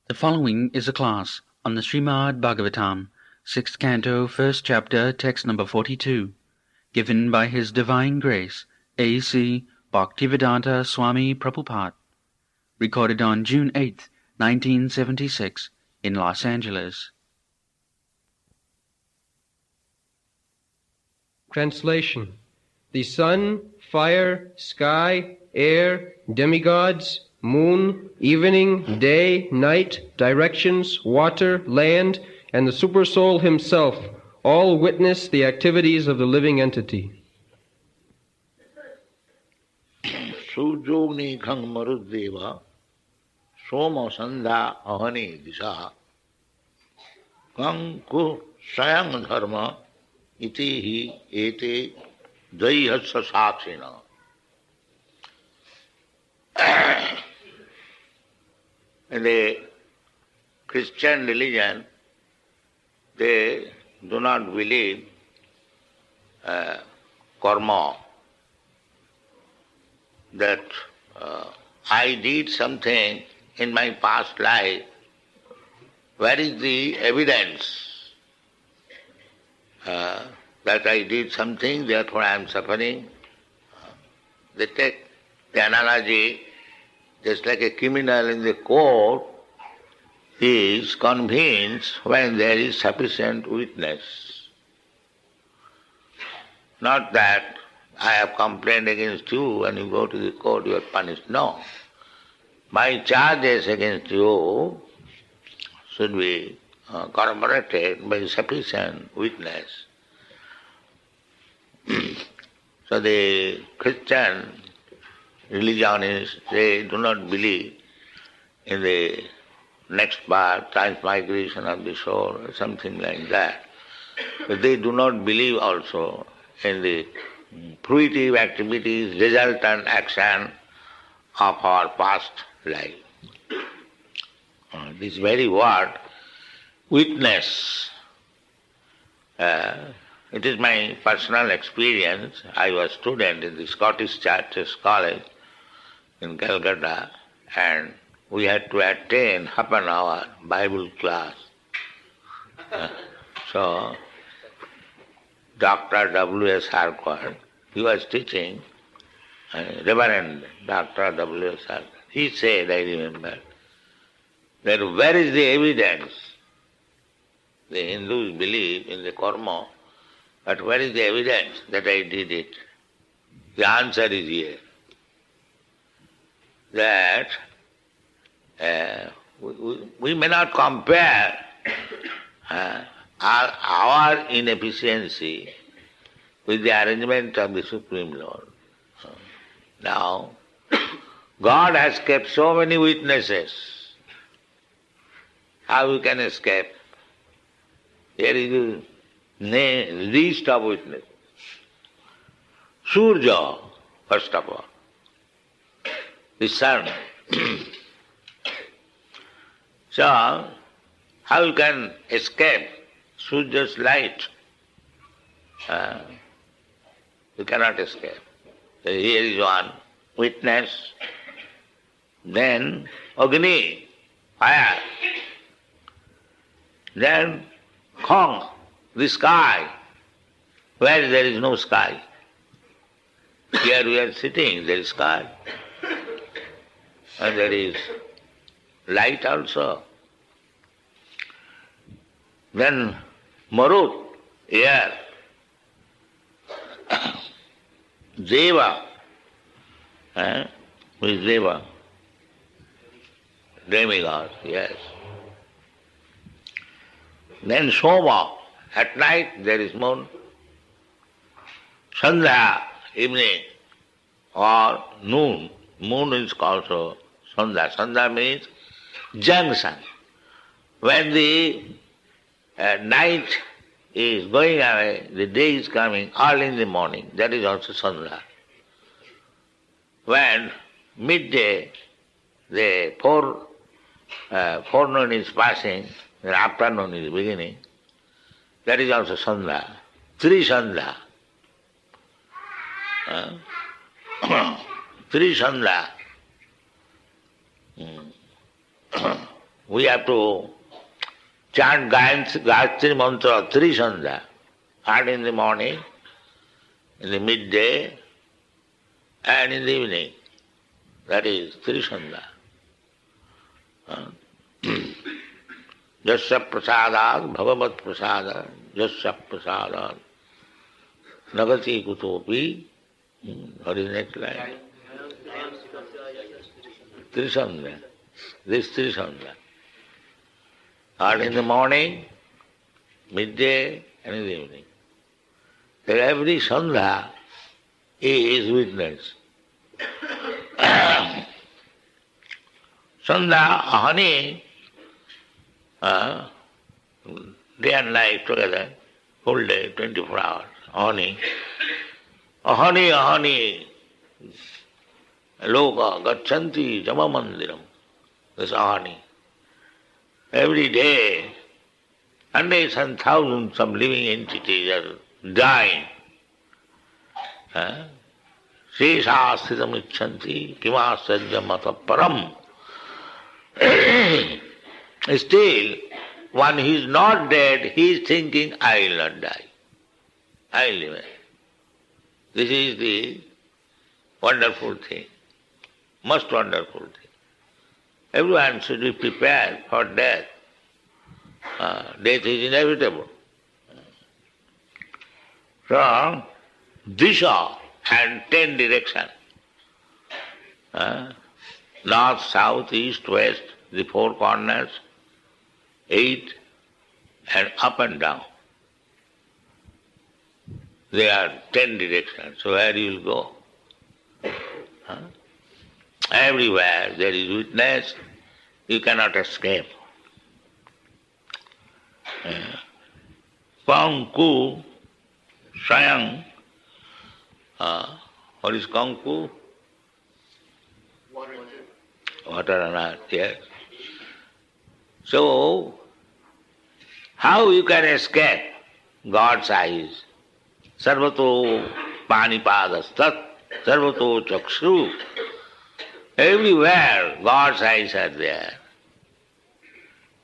The following is a class on the Srimad Bhagavatam, 6th Canto, 1st Chapter, text number 42, given by His Divine Grace, A.C. Bhaktivedanta Swami Prabhupada, recorded on June 8, 1976, in Los Angeles. Translation. The sun, fire, sky, air, demigods, moon, evening, day, night, directions, water, land, and the Supersoul himself all witness the activities of the living entity. Sujogni khang marudeva soma sandha ahani disha kang ku sayang dharma iti hi ete dvaihasya sakshina. In the Christian religion, they do not believe karma, that I did something in my past life. Where is the evidence that I did something, therefore I am suffering? They take the analogy, just like a criminal in the court is convinced when there is sufficient witness. Not that I have complained against you, when you go to the court you are punished. No. My charges against you should be corroborated by sufficient witness. So the Christian religionists, they do not believe in the next birth, transmigration of the soul, or something like that. But they do not believe also in the fruitive activities, resultant action of our past life. This very word, witness, it is my personal experience. I was student in the Scottish Churches College in Calcutta, and we had to attend half an hour Bible class. So, Dr. W.S. Harcourt, he was teaching, Reverend Dr. W.S. Harcourt. He said, I remember, that where is the evidence? The Hindus believe in the karma, but where is the evidence that I did it? The answer is here. That we may not compare our inefficiency with the arrangement of the Supreme Lord. Now, God has kept so many witnesses. How we can escape? Here is the least of witnesses. Surya, first of all, the sun. So, how you can escape Surya's light? You cannot escape. So here is one witness. Then Agni, fire. Then Khong, the sky, where there is no sky. Here we are sitting, there is sky. And there is light also. Then Marut, air. Deva, who is Deva? Demigod, yes. Then Soma, at night there is moon. Sandhya, evening, or noon. Moon is also Sandhya. Sandhya means junction. When the night is going away, the day is coming, early in the morning, that is also Sandhya. When midday, the forenoon is passing, the afternoon is beginning, that is also Sandhya. Three Sandhya. Three Sandhya. we have to chant Gayatri Mantra 3 Sandhya, and in the morning, in the midday, and in the evening. That is 3 Sandhya. Jasya prasadat bhagavat prasada, jasya prasadat nagati kutopi. What is the next line? 3 Sandhya. This 3 Sandhya. And in the morning, midday, and in the evening. So every Sandhya is witness. Sandhya, ahani, day and night together, whole day, 24 hours, ahani. Ahani, ahani, loka gacchanti jama mandiram. This ahani. Every day, hundreds and thousands of living entities are dying. Shesha sthitam icchanti kimasajya mata param. Still, when he is not dead, he is thinking, I will not die. I will live. This is the wonderful thing, most wonderful thing. Everyone should be prepared for death. Death is inevitable. So, Disha and 10 directions. North, south, east, west, the 4 corners, 8, and up and down. There are 10 directions. So where you will go? Everywhere there is witness, you cannot escape. Kanku, Sayang, what is Kanku? Water and earth, yes. So, how you can escape God's eyes? Sarvato panipadastat, sarvato chakshu. Everywhere God's eyes are there.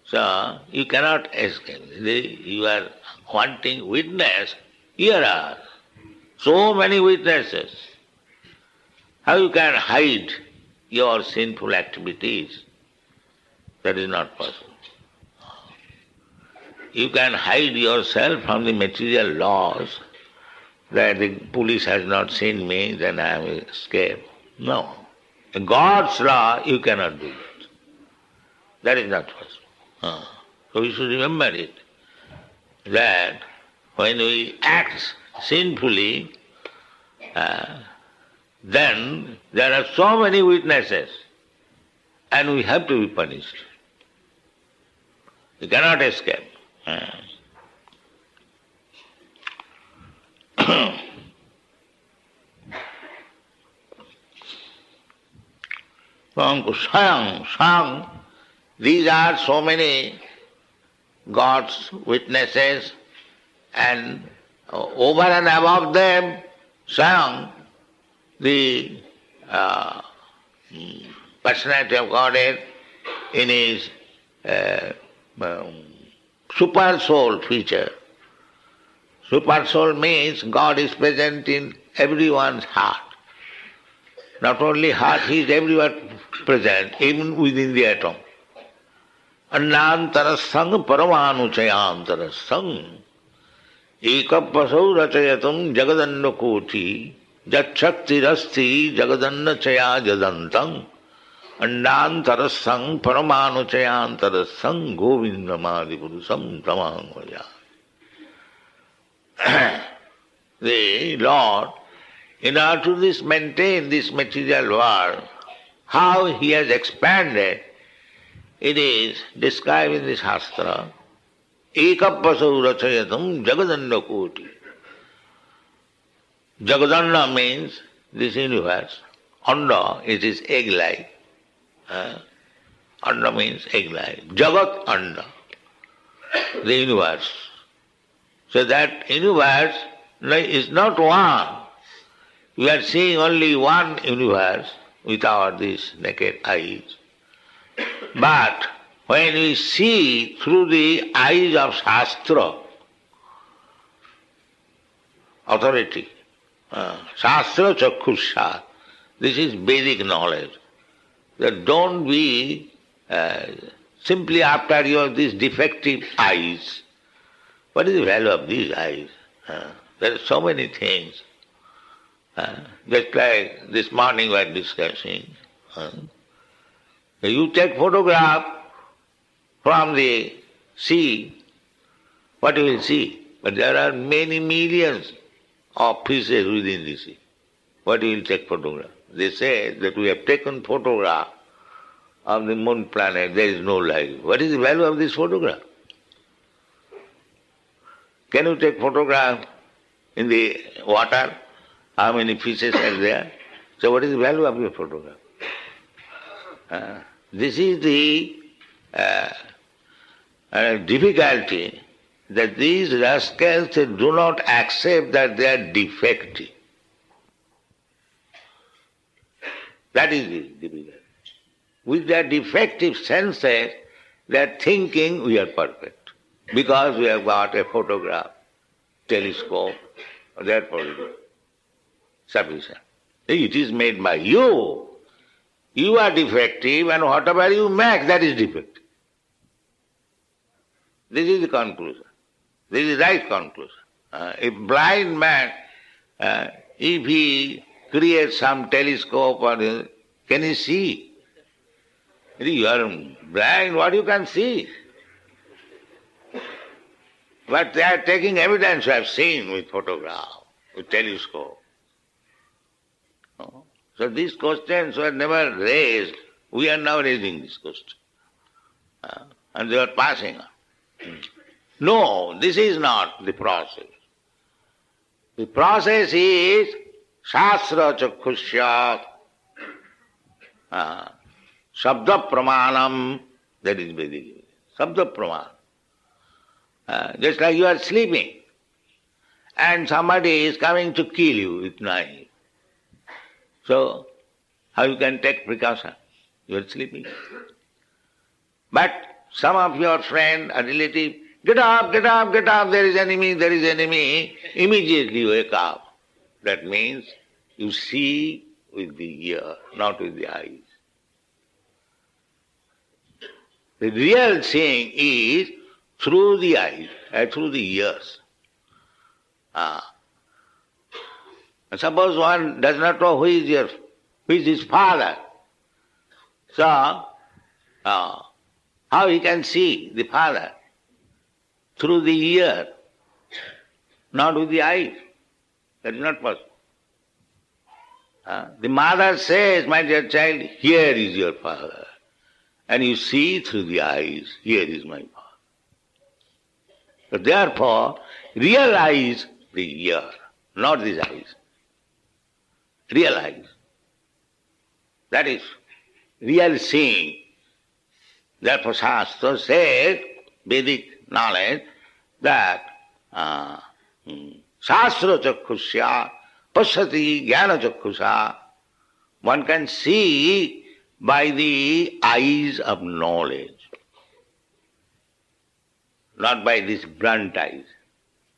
So, you cannot escape. You are wanting witness. Here are so many witnesses. How you can hide your sinful activities? That is not possible. You can hide yourself from the material laws, that the police has not seen me, then I will escape. No. In God's law, you cannot do it. That is not possible. So we should remember it, that when we act sinfully, then there are so many witnesses, and we have to be punished. You cannot escape. Sayang, these are so many God's witnesses, and over and above them, Sayang, the personality of Godhead in his super soul feature. Super soul means God is present in everyone's heart. Not only heart, he is everywhere present, even within the atom. Annantarasang paramanuchayantarasang ekapasau rachayatam jagadanna koti jachaktirasti jagadanna chaya jadantang annantarasang paramanuchayantarasang govindamadi-purusam tamangvaya. The Lord, in order to maintain this material world, how he has expanded, it is described in the Shastra. Ekapasau rachayatam jagadanna koti. Jagadanna means this universe. Anda, it is egg-like. Anda means egg-like. Jagat Anda, the universe. So that universe is not one. We are seeing only one universe with our these naked eyes. But when we see through the eyes of Shastra, authority, Shastra Chakhusha, this is Vedic knowledge. That don't be simply after your these defective eyes. What is the value of these eyes? There are so many things. Just like this morning we are discussing. You take photograph from the sea, what you will see? But there are many millions of fishes within the sea. What you will take photograph? They say that we have taken photograph of the moon planet, there is no life. What is the value of this photograph? Can you take photograph in the water? How many fishes are there? So what is the value of your photograph? This is the difficulty, that these rascals do not accept that they are defective. That is the difficulty. With their defective senses, they are thinking we are perfect. Because we have got a photograph, telescope, therefore it is sufficient. It is made by you. You are defective, and whatever you make, that is defective. This is the conclusion. This is the right conclusion. A blind man, if he creates some telescope, can he see? You are blind, what you can see? But they are taking evidence, you have seen with photograph, with telescope. So these questions were never raised. We are now raising this question. And they are passing on. No, this is not the process. The process is Shastra Chakhusya, Sabda Pramanam, that is Vedic. Sabda Pramanam. Just like you are sleeping and somebody is coming to kill you with knife. So, how you can take precaution? You are sleeping. But some of your friend or relative, get up, get up, get up, there is enemy, immediately you wake up. That means you see with the ear, not with the eyes. The real seeing is through the eyes, through the ears. Suppose one does not know who is his father. So, how he can see the father? Through the ear, not with the eyes. That is not possible. The mother says, my dear child, here is your father. And you see through the eyes, here is my father. So therefore, real eyes, the ear, not these eyes. Real eyes. That is real seeing. Therefore Shastra says, Vedic knowledge, that Shastra Chakhusya, Pashyati Jnana Chakhusya, one can see by the eyes of knowledge, not by these blunt eyes.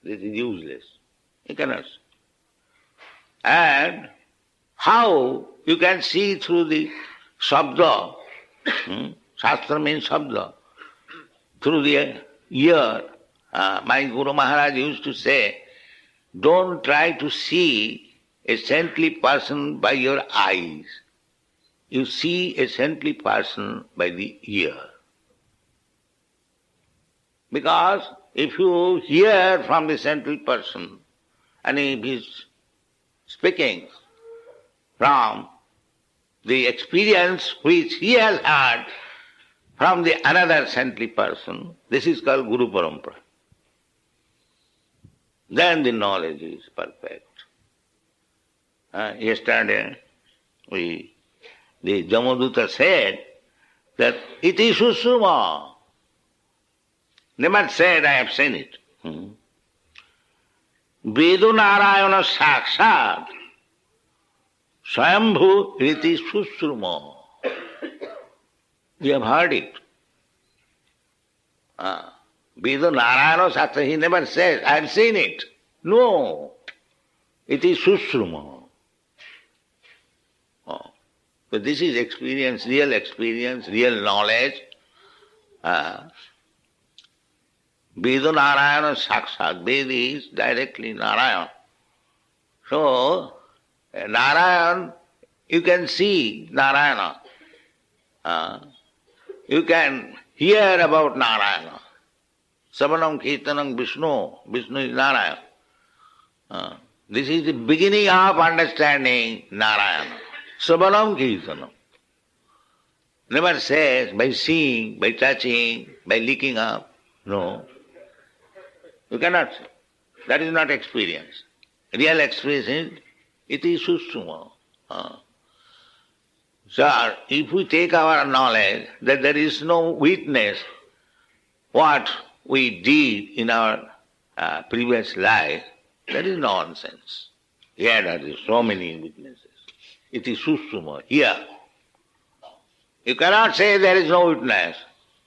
This is useless. You cannot see. And how you can see through the Sabda, Shastra means Sabda, through the ear. My Guru Maharaj used to say, don't try to see a saintly person by your eyes. You see a saintly person by the ear. Because if you hear from the saintly person, and if he is speaking from the experience which he has had from the another saintly person, this is called Guru Parampara. Then the knowledge is perfect. Yesterday, the Jamaduta said that iti susuma. Never said I have seen it. Vedu Narayana Sakshat Swayambhu Riti Susruma. We have heard it. Veda Narayana Shastra, he never says, I have seen it. No. It is Sushruma. So this is experience, real knowledge. Veda Narayana Sakshat. Veda is directly Narayana. So, Narayan, you can see Narayana. You can hear about Narayana. Savanam Kirtanam Vishnu. Vishnu is Narayana. This is the beginning of understanding Narayana. Savanam Kirtanam. Never says by seeing, by touching, by licking up. No. You cannot say. That is not experience. Real experience is, it is Sushruma. So, if we take our knowledge that there is no witness what we did in our previous life, that is nonsense. Here there is so many witnesses. It is Sushruma, here. You cannot say there is no witness.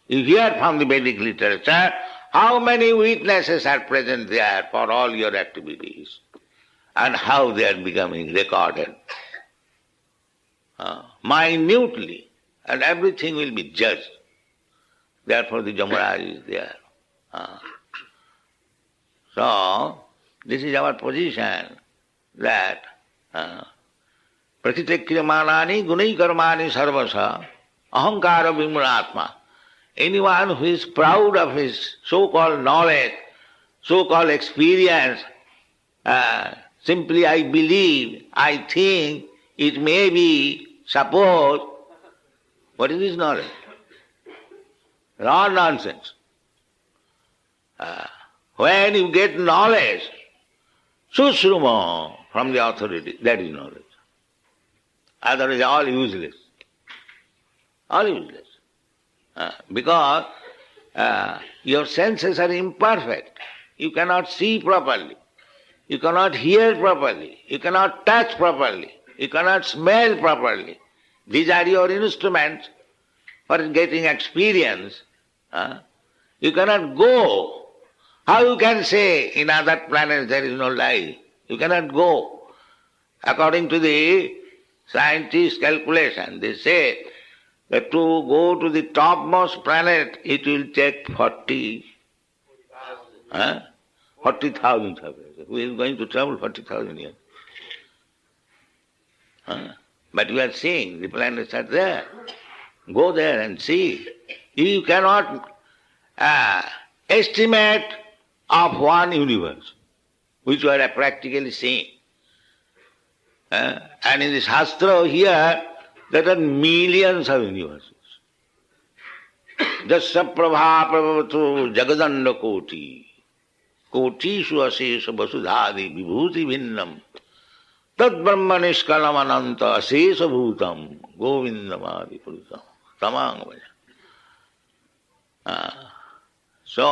You hear from the Vedic literature how many witnesses are present there for all your activities and how they are becoming recorded. Minutely, and everything will be judged. Therefore the Jamaraj is there. So, this is our position that Prakritikriyamanani gunai karmani sarvasa ahankara vimuratma. Anyone who is proud of his so-called knowledge, so-called experience, simply I believe, I think, it may be, suppose, what is this knowledge? It's all nonsense. When you get knowledge, sushruma from the authority, that is knowledge. Otherwise all useless. All useless. Because your senses are imperfect. You cannot see properly. You cannot hear properly. You cannot touch properly. You cannot smell properly. These are your instruments for getting experience. You cannot go. How you can say in other planets there is no life? You cannot go. According to the scientists' calculation, they say that to go to the topmost planet, it will take 40,000 years. Who is going to travel 40,000 years? But you are seeing the planets are there. Go there and see. You cannot estimate of one universe, which you are practically seeing. And in the Shastra here, there are millions of universes. Jasya prabha prabhavatu jagadanda koti. Kotishu asesha vasudhadi vibhuti vinnam. Tad brahma nishkalam ananta asesha bhutam. Govindamadi purutam. Tamang vaja. So,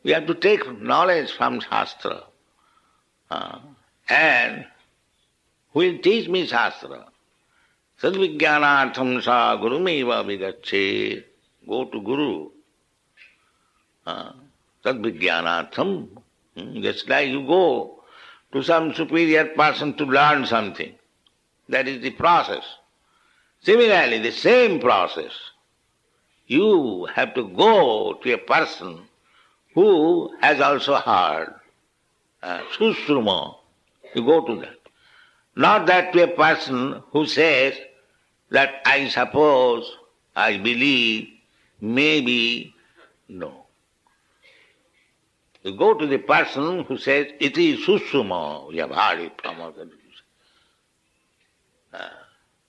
we have to take knowledge from Shastra. And who will teach me Shastra? Sadvijnanatham sa gurumeva vigache. Go to Guru. Sadvijnanatham. Just like you go to some superior person to learn something. That is the process. Similarly, the same process. You have to go to a person who has also heard. Sushruma. You go to that. Not that to a person who says that I suppose, I believe, maybe, no. You go to the person who says, it is Sushruma, we have heard it from other.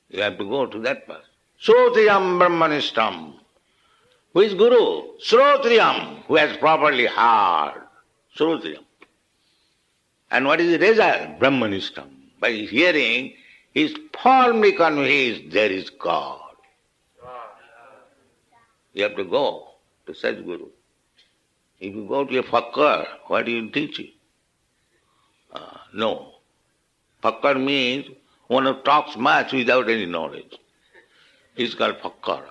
You have to go to that person. Srotriyam Brahmanistam. Who is Guru? Srotriyam, who has properly heard. Srotriyam. And what is the result? Brahmanistam. By hearing, he is firmly convinced there is God. You have to go to such Guru. If you go to a Fakir, what do you teach you? No. Fakir means one who talks much without any knowledge. He is called Fakir.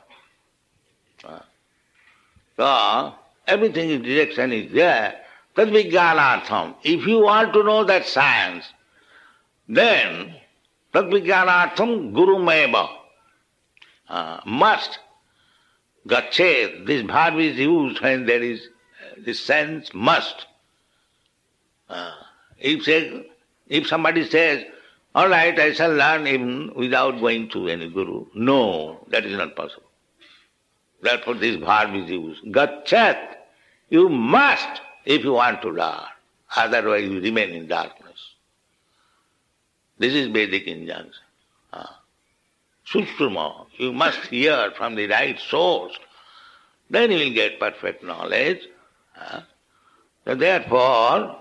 So, everything is direction is there. Tad vijnanartham. If you want to know that science, then tad vijnanartham gurumeva. Must. Gachet. This verb is used when there is this sense must. If somebody says, all right, I shall learn even without going to any guru. No, that is not possible. Therefore this verb is used. Gachet. You must if you want to learn. Otherwise you remain in darkness. This is Vedic injunction. Sushrumo. You must hear from the right source. Then you will get perfect knowledge. So therefore,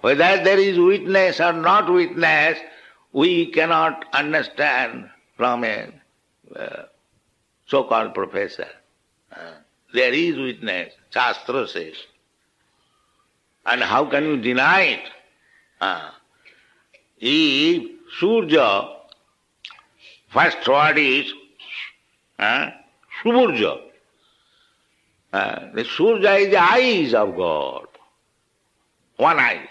whether there is witness or not witness, we cannot understand from a so-called professor. There is witness, Shastra says. And how can you deny it? If Surya, first word is Suburja. The Surya is the eyes of God. One eye.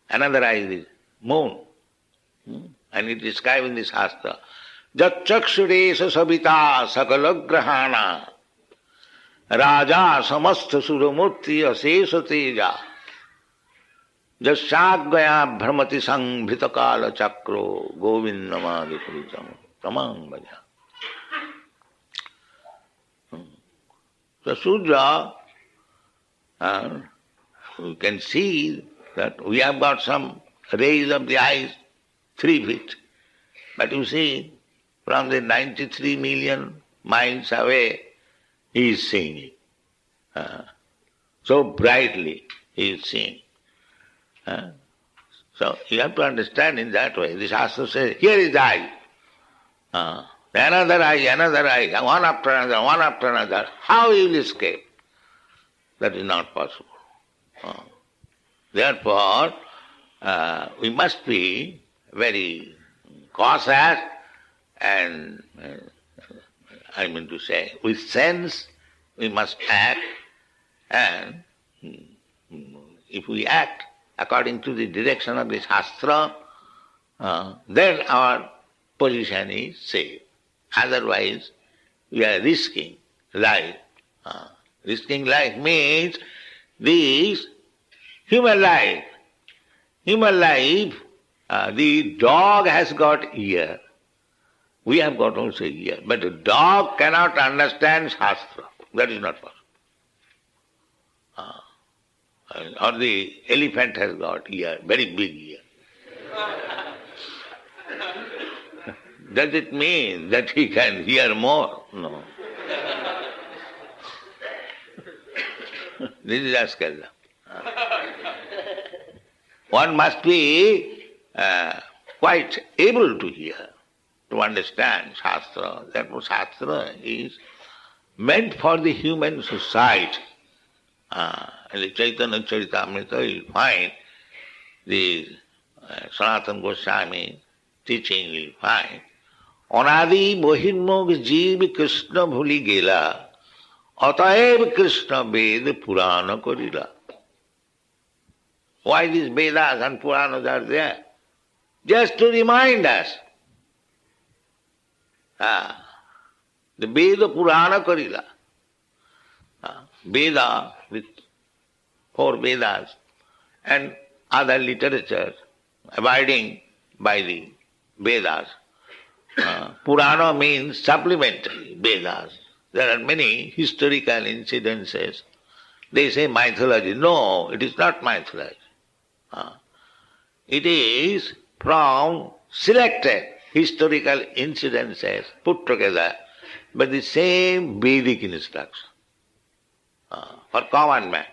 Another eye is moon. And it is described in the Shastra. Jat chakshuresha sabita sakalagrahana raja samastha suramurti asesha teja jasyagaya bhramati sanghritakala chakro govindamadi puritam tamang bhaja. So Surya, you can see that we have got some rays of the eyes 3 feet. But you see, from the 93 million miles away, he is seeing it. So brightly he is seeing. So you have to understand in that way. The Shastra says, here is the eye. Another eye, one after another, one after another. How you will escape? That is not possible. Therefore, we must be very cautious and, I mean to say, with sense we must act, and if we act according to the direction of the Shastra, then our position is safe. Otherwise, we are risking life. Risking life means this human life. Human life, the dog has got ear. We have got also ear. But the dog cannot understand Shastra. That is not possible. Or the elephant has got ear, very big ear. Does it mean that he can hear more? No. This is Askala. One must be quite able to hear, to understand Shastra. Therefore Shastra is meant for the human society. In the Chaitanya Charitamrita you will find the Sanatana Goswami teaching, you will find Anadi Mohirmog Jeev Krishna Bhuli Gela Ataev Krishna Ved Purana Korila. Why these Vedas and Puranas are there? Just to remind us. The Veda Purana Korila. Veda with 4 Vedas and other literatures abiding by the Vedas. Purana means supplementary Vedas. There are many historical incidences. They say mythology. No, it is not mythology. It is from selected historical incidences put together by the same Vedic instruction for common man.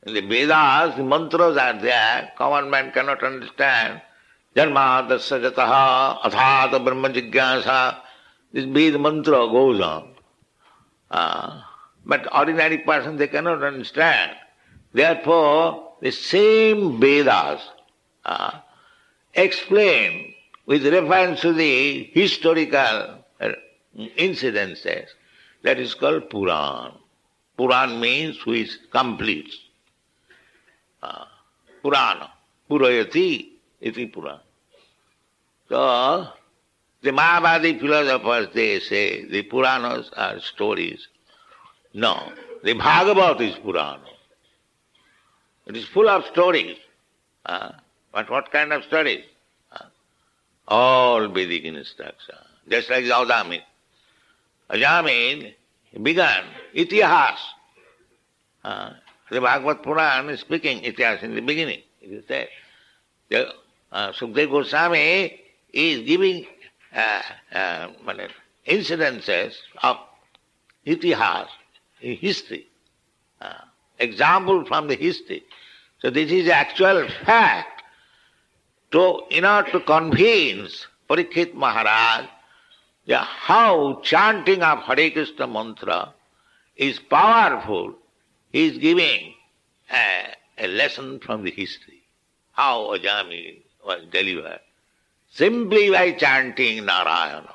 In the Vedas, the mantras are there, common man cannot understand. Janmadasya jataha athata brahma jigyasa. This Veda mantra goes on. But ordinary person, they cannot understand. Therefore, the same Vedas explain with reference to the historical incidences, That is called Puran. Puran means which completes. Purana. Purayati iti Puran. So, the Mayavadi philosophers, they say the Puranas are stories. No, the Bhagavad is Purana. It is full of stories. But what kind of stories? All Vedic instruction. Just like Ajamil. Ajamil began Itihas. The Bhagavad Puran is speaking Itihas in the beginning. It is there. Sukadeva Goswami is giving incidences of Itihas, history. Example from the history. So this is actual fact. In order to convince Parikshit Maharaj how chanting of Hare Krishna mantra is powerful, he is giving a lesson from the history. How Ajami was delivered. Simply by chanting Narayana.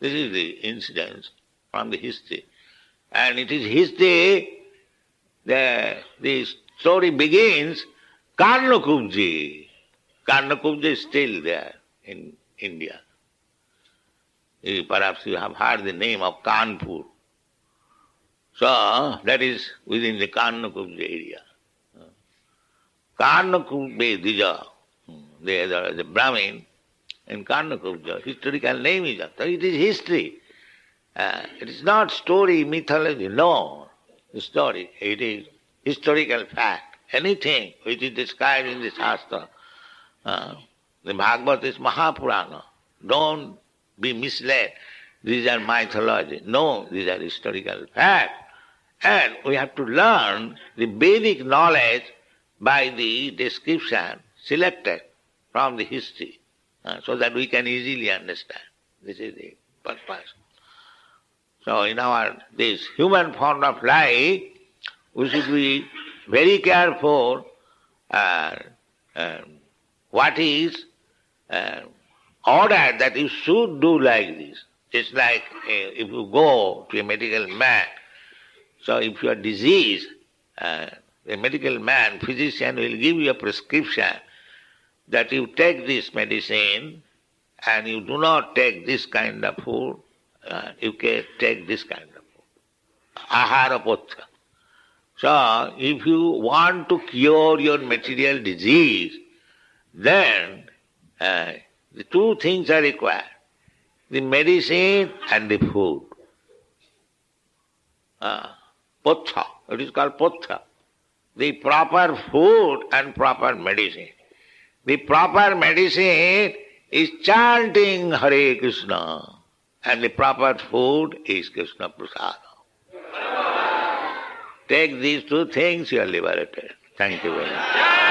This is the incident from the history. And it is history, the story begins, Karnakubji. Karnakubji is still there in India. Perhaps you have heard the name of Kanpur. So, that is within the Karnakubji area. Karnakubji Dija, there is a Brahmin in Karnakubji. Historical name is that. So it is history. It is not story, mythology, no. Story. It is historical fact. Anything which is described in the Shastra. The Bhagavad is Mahapurana. Don't be misled. These are mythology. No, these are historical facts. And we have to learn the Vedic knowledge by the description selected from the history, so that we can easily understand. This is the purpose. So in this human form of life, we should be very careful what is ordered that you should do like this. It's like if you go to a medical man, so if you are diseased, a medical man, physician will give you a prescription that you take this medicine and you do not take this kind of food, you can take this kind of food. Ahara potha. So, if you want to cure your material disease, then the two things are required. The medicine and the food. Potha. It is called potha. The proper food and proper medicine. The proper medicine is chanting Hare Krishna. And the proper food is Krishna Prasada. Take these two things, you are liberated. Thank you very much.